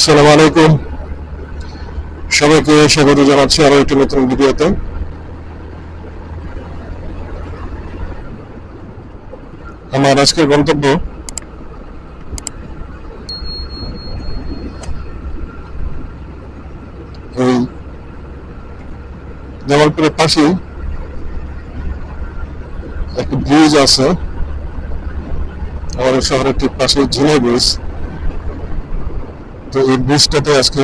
আসসালামু আলাইকুম, সবাইকে স্বাগত জানাচ্ছি আরো একটি নতুন ভিডিওতে। আমার আজকের গন্তব্য এই জামালপুরের পাশেই একটি ব্রিজ আছে, আমাদের শহরের ঠিক পাশে ঝিনাই ব্রিজ। তো এই ব্রিজটাতে আজকে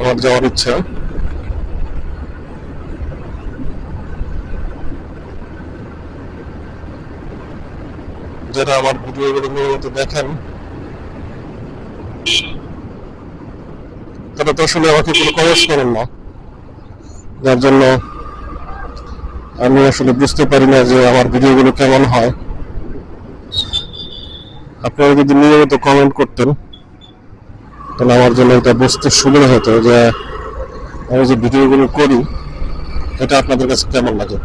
আমার যাওয়ার ইচ্ছা। যারা আমার ভিডিওগুলো নিয়মিত দেখেন তারা তো আসলে আমাকে কোনো কমেন্টস করেন না, যার জন্য আমি আসলে বুঝতে পারি না যে আমার ভিডিওগুলো কেমন হয়। আপনারা যদি নিয়মিত কমেন্ট করতেন তাহলে আমার জন্য এটা বুঝতে সুবিধা হতো যে আমি যে ভিডিওগুলো করি এটা আপনাদের কাছে কেমন লাগে।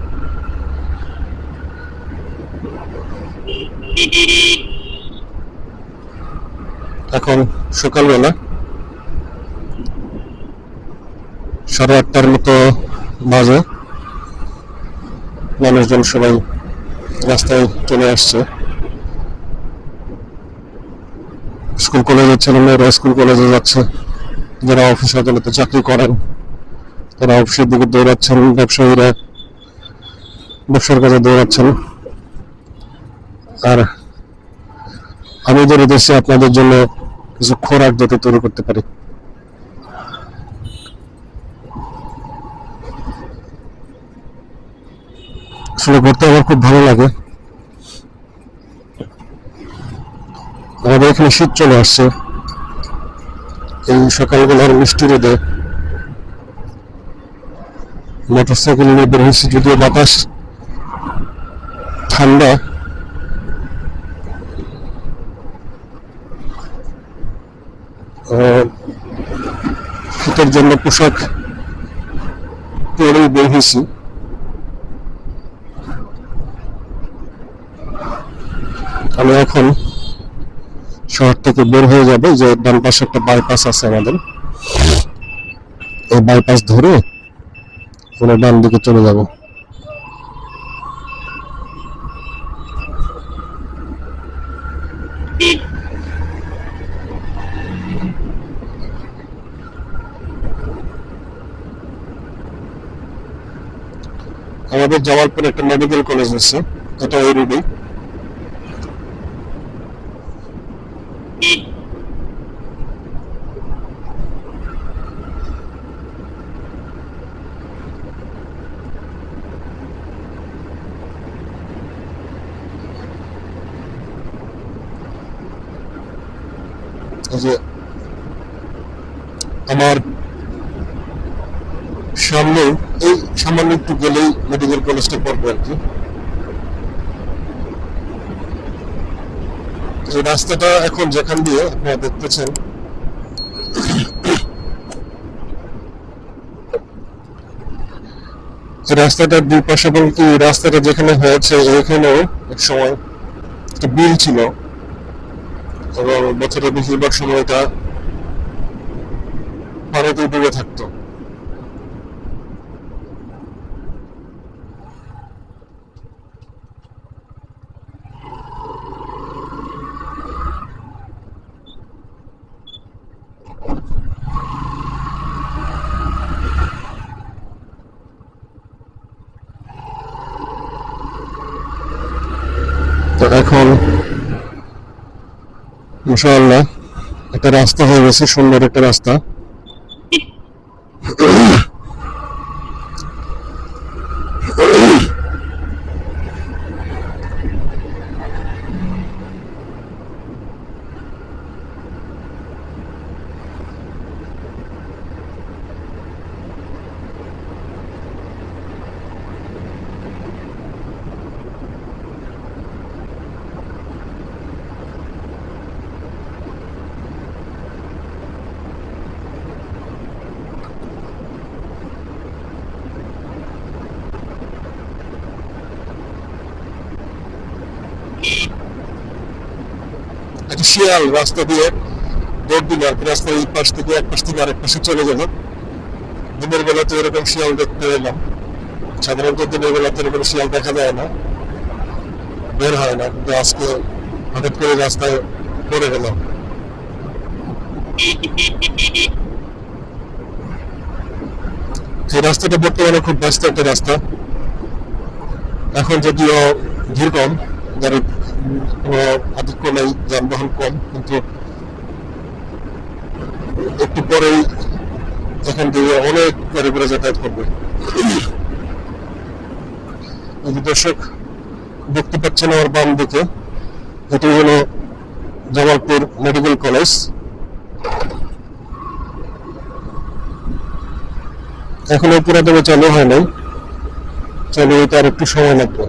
এখন সকালবেলা 8:30টার মতো বাজে, মানুষজন সবাই রাস্তায় চলে আসছে। স্কুল কলেজের ছেলেমেয়েরা স্কুল কলেজে যাচ্ছে, যারা অফিস আদালতে চাকরি করেন তারা অফিসের দিকে দৌড়াচ্ছেন, ব্যবসায়ীরা ব্যবসার কাজে দৌড়াচ্ছেন। আর আমি দৌড়াতেছি আপনাদের জন্য কিছু খোরাক যাতে তৈরি করতে পারি। আসলে ঘুরতে আমার খুব ভালো লাগে। আমাদের এখানে শীত চলে আসছে, এই সকালবেলার মিষ্টি রোদে মোটরসাইকেল নিয়ে বের হয়েছি, যদিও বাতাস ঠান্ডা। শীতের জন্য পোশাক পরেই বের হয়েছি। আমি এখন শহর থেকে বের হয়ে যাবো, যে ডান পাশে একটা বাইপাস আছে আমাদের, এই বাইপাস ধরে পুরো ডান দিকে চলে যাব। আমাদের জামালপুরে একটা মেডিকেল কলেজ আছে, এটা ওই রোডে। যে আমার সামনে এই সামান্য একটু গেলেই মেডিকেল কলেজটা পড়বে আর কি। এই রাস্তাটা এখন যেখান দিয়ে আপনারা দেখতেছেন, রাস্তাটার দুই পাশে বলতে রাস্তাটা যেখানে হয়েছে এখানেও এক সময় একটা বিল ছিল, এবং বছরের বেশিরভাগ সময়টা পানিতে ডুবে থাকতো। তো এখন মাশাআল্লাহ একটা রাস্তা হয়ে গেছে, সুন্দর একটা রাস্তা। একটা শিয়াল রাস্তা দিয়ে দৌড় দিলে আর কি রাস্তায় এই পাশ থেকে এক পাশ থেকে আরেক পাশে চলে গেল। দিনের বেলাতে এরকম শিয়াল দেখতে এলাম। সাধারণত দিনের বেলাতে এরকম শিয়াল দেখা যায় না, বের হয় না, কিন্তু আজকে হঠাৎ করে রাস্তায় পড়ে গেলাম। এই রাস্তাটা বর্তমানে খুব ব্যস্ত একটা রাস্তা। এখন যদিও ভিড় কম, গাড়ির কোনো আধিক্য নেই, যানবাহন কম, কিন্তু একটু পরেই এখান থেকে অনেক গাড়ি ঘোড়া যাতায়াত করবে। দর্শক দেখতে পাচ্ছেন আমার বাম দিকে, এটি হলো জামালপুর মেডিকেল কলেজ। এখনো পুরোদমে চালু হয় নাই, চালু হইতে আর একটু সময় লাগবে।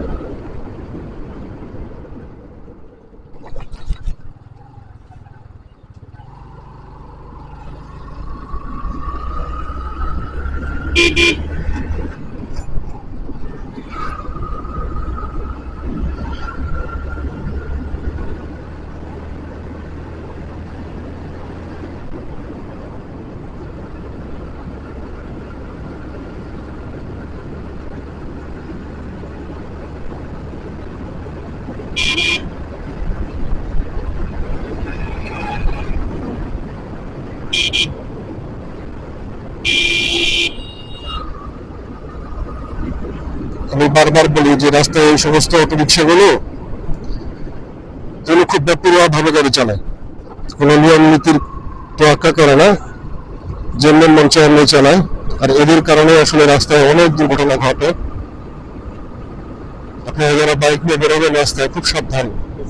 আমি বারবার বলি যে রাস্তায় এই সমস্ত অটো রিক্সাগুলো যেন খুব বেপরোয়া ভাবে গাড়ি চালায়, কোনো নিয়ম নীতির তোয়াক্কা করে না, যেমন মন চায় এমনি চালায়। আর এদের কারণে আসলে রাস্তায় অনেক দুর্ঘটনা ঘটে। আপনারা যারা বাইক নিয়ে বেরোবেন রাস্তায় খুব সাবধান।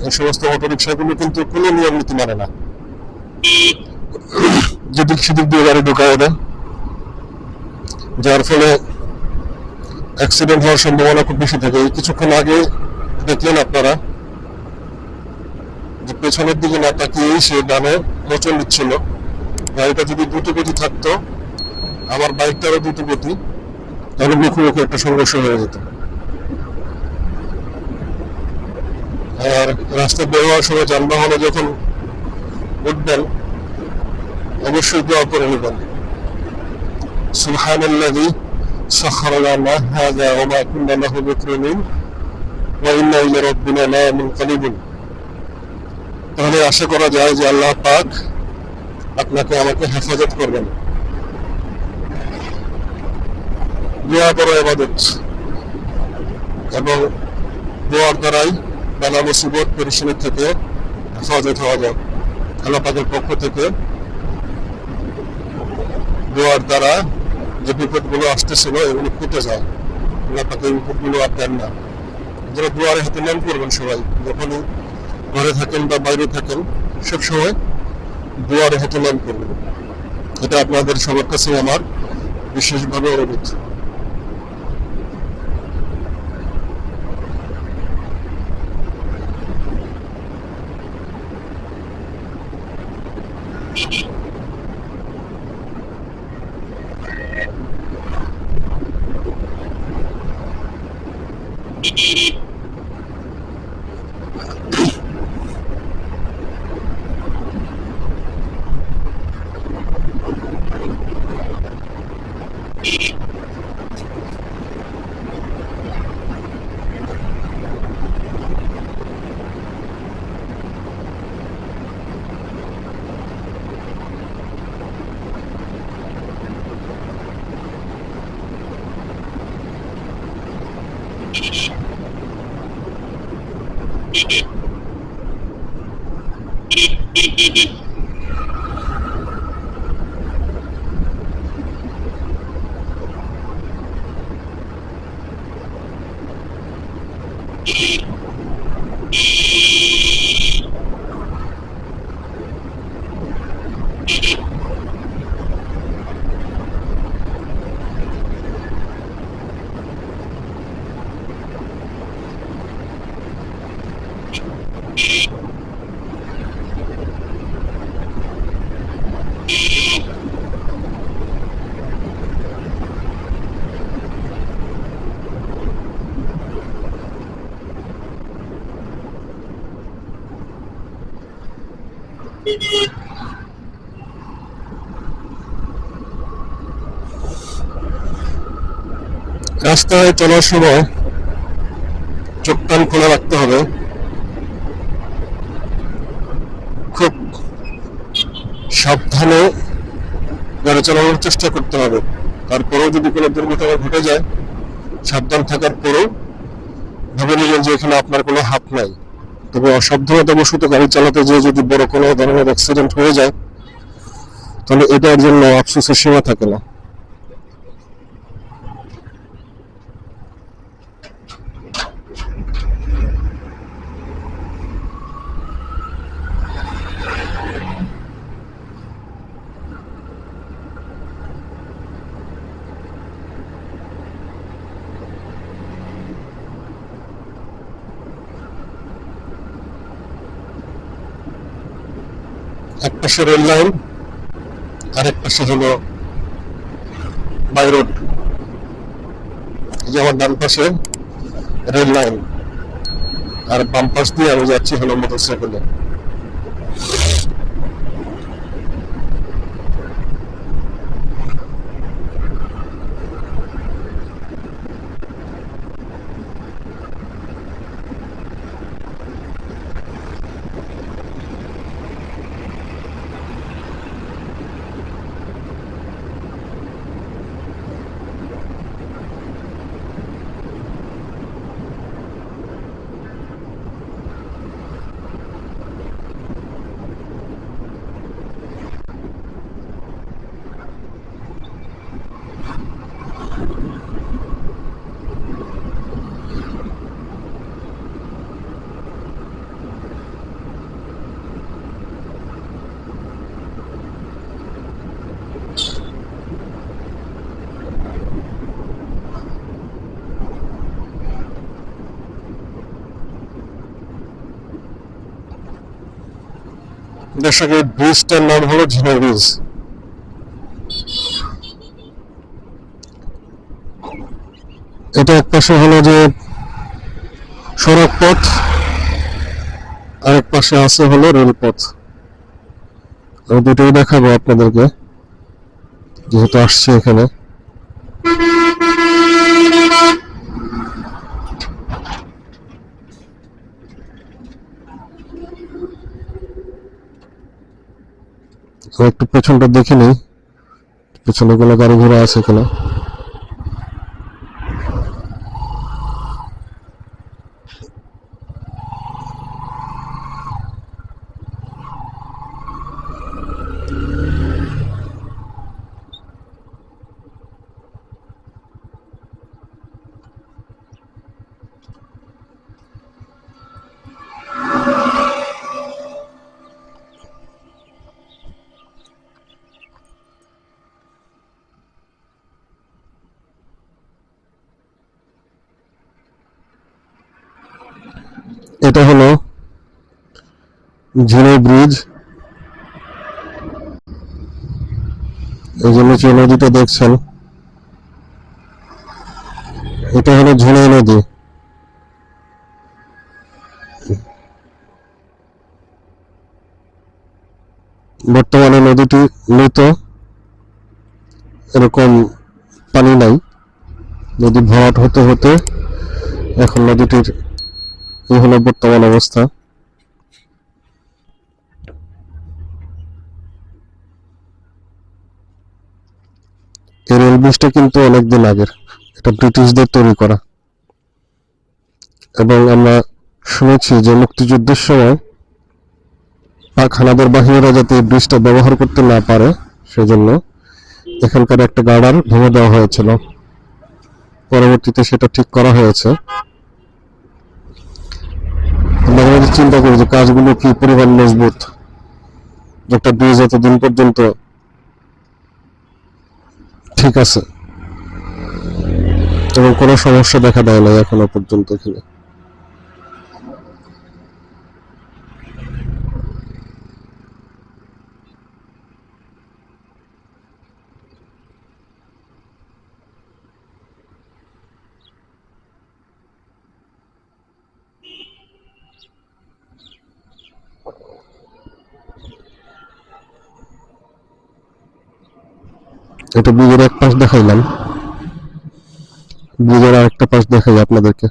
এই সমস্ত অটো রিক্সাগুলো কিন্তু কোনো নিয়ম নীতি মানে না, যেদিক সেদিক দিয়ে গাড়ি ঢুকায় দেয়, যার ফলে অ্যাক্সিডেন্ট হওয়ার সম্ভাবনা খুব বেশি থাকে। কিছুক্ষণ আগে দেখলেন আপনারা যে পেছনের দিকে না তাকিয়েই সে ডানে মোচন দিচ্ছিল। গাড়িটা যদি দ্রুত গতি থাকতো, আমার বাইকটারও দ্রুত গতি, তাহলে মুখোমুখি একটা সংঘর্ষ হয়ে যেত। আর রাস্তায় বের হওয়ার সময় যানবাহনে যখন উঠবেন অবশ্যই দোয়া করে নেবেন, সুবহানাল্লাযী সাখারা লানা হাযা ওয়া মা কুন্না লাহু মুকরিনিন ওয়া ইন্না ইলা রাব্বিনা লামুনকালিবুন। তাহলে আশা করা যায় যে আল্লাহ পাক আপনাকে আমাকে হেফাজত করবেন। দোয়া বড় ইবাদত, এবং দোয়ার দ্বারাই বালা মুসিবত পেরেশানি থেকে হেফাজত হওয়া যায়। আল্লাহ পাকের পক্ষ থেকে দোয়ার দ্বারা যে বিপদগুলো আসতেছিল এগুলো কেটে যায়। আল্লাহ পাকের বিপদগুলো আর দেন না। যারা দোয়ারে হাতে নাম করবেন সবাই, যখনই ঘরে থাকেন বা বাইরে থাকেন, সবসময় দোয়ারে হাতে নাম করবেন। এটা আপনাদের সবার কাছে আমার বিশেষভাবে অনুরোধ। রাস্তায় চলার সময় চোখ কান খোলা রাখতে হবে, খুব সাবধানে গাড়ি চালানোর চেষ্টা করতে হবে। তারপরেও যদি কোনো দুর্ঘটনা ঘটে যায়, সাবধান থাকার পরেও ভেবে নিলেন যে এখানে আপনার কোনো হাত নাই। তবে অসাবধানতাবশত গাড়ি চালাতে যেয়ে যদি বড় কোনো ধরনের অ্যাক্সিডেন্ট হয়ে যায়, তাহলে এটার জন্য আফসোসের সীমা থাকে না। এক পাশে রেল লাইন, আরেক পাশে হলো বাই রোড। এই যে আমার ডান পাশে রেল লাইন, আর বাম পাশ দিয়ে আমি যাচ্ছি হলো মোটরসাইকেলে। দর্শক, এই ব্রিজটার নাম হলো ঝিনা ব্রিজ। এটা এক পাশে হলো যে সড়ক পথ, আরেক পাশে আছে হলো রেলপথ। আমি দুটোই দেখাবো আপনাদেরকে, যেহেতু আসছে এখানে। একটু পেছনটা দেখে নেই, পেছনে কোনো গাড়ি ঘোড়া আছে কিনা। এটা হলো ঝিনা ব্রিজ। এই যে নিচে নদীটা দেখছেন, এটা হলো ঝিনা নদী। বর্তমানে নদীটি মৃত, এরকম পানি নাই। নদী ভরাট হতে হতে এখন নদীটির এই হলো বর্তমান অবস্থা। এই রেল ব্রিজটা কিন্তু অনেকদিন আগের, এটা ব্রিটিশদের তৈরি করা। এবং আমরা শুনেছি যে মুক্তিযুদ্ধের সময় পাক হানাদার বাহিনীরা যাতে এই ব্রিজটা ব্যবহার করতে না পারে, সেজন্য এখানকার একটা গার্ডার ভেঙে দেওয়া হয়েছিল। পরবর্তীতে সেটা ঠিক করা হয়েছে। মাঝে মাঝে চিন্তা করি যে কাজগুলো কি পরিমাণ মজবুত, একটা ব্রিজ এতদিন পর্যন্ত ঠিক আছে এবং কোনো সমস্যা দেখা দেয় না এখনো পর্যন্ত এখানে। এটা ব্রিজের এক পাশ দেখাইলাম, ব্রিজের আরেকটা পাশ দেখাই আপনাদেরকে।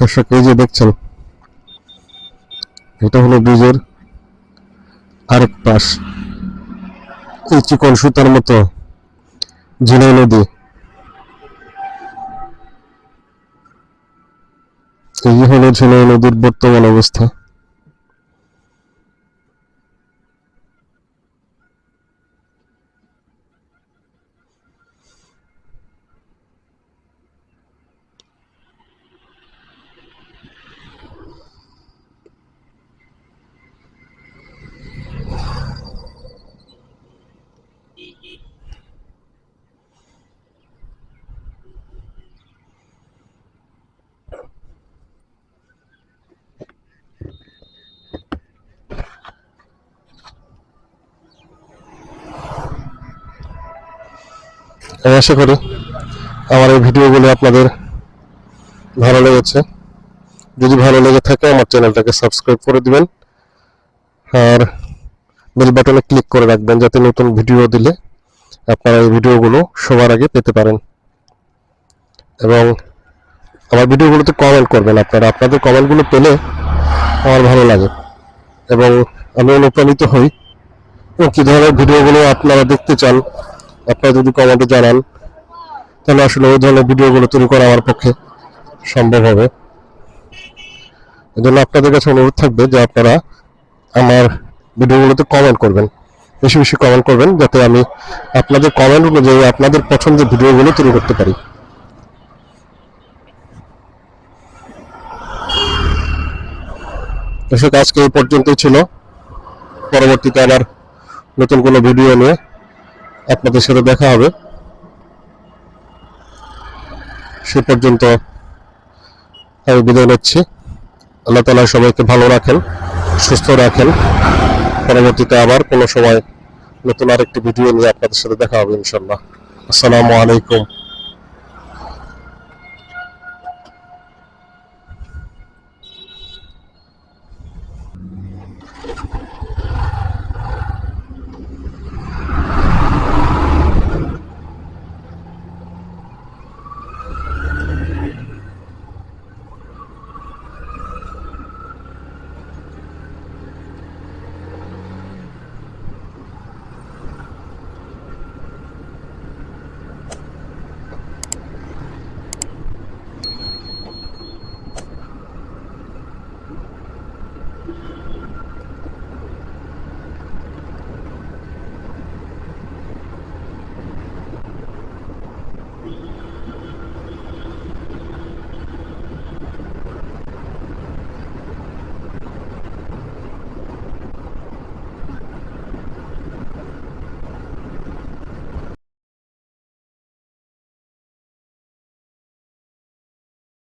দর্শক, এই যে দেখছেন, এটা হলো ব্রিজের আরেক পাশ। এই চিকন সুতার মতো ঝিনাই নদী, এই হলো ঝিনাই নদীর বর্তমান অবস্থা। আমি আশা করি আমার এই ভিডিওগুলো আপনাদের ভালো লেগেছে। যদি ভালো লেগে থাকে আমার চ্যানেলটাকে সাবস্ক্রাইব করে দিবেন আর বেল বাটনে ক্লিক করে রাখবেন, যাতে নতুন ভিডিও দিলে আপনারা এই ভিডিওগুলো সবার আগে পেতে পারেন। এবং আমার ভিডিওগুলোতে কমেন্ট করবেন আপনারা। আপনাদের কমেন্টগুলো পেলে আমার ভালো লাগে এবং আমি অনুপ্রাণিত হই এবং কী ধরনের ভিডিওগুলো আপনারা দেখতে চান আপনারা যদি কমেন্টে জানান, তাহলে আসলে ওই ধরনের ভিডিওগুলো তৈরি করা আমার পক্ষে সম্ভব হবে। এজন্য আপনাদের কাছে অনুরোধ থাকবে যে আপনারা আমার ভিডিওগুলোতে কমেন্ট করবেন, বেশি বেশি কমেন্ট করবেন, যাতে আমি আপনাদের কমেন্ট অনুযায়ী আপনাদের পছন্দের ভিডিওগুলো তৈরি করতে পারি। দর্শক, আজকে এই পর্যন্তই ছিল। পরবর্তীতে আবার নতুন কোনো ভিডিও নিয়ে আপনাদের সাথে দেখা হবে। সে পর্যন্ত আমি বিদায় নিচ্ছি। আল্লাহ তাআলা সবাইকে ভালো রাখেন, সুস্থ রাখেন। পরবর্তীতে আবার কোনো সময় নতুন আরেকটি ভিডিও নিয়ে আপনাদের সাথে দেখা হবে ইনশাআল্লাহ। আসসালামু আলাইকুম।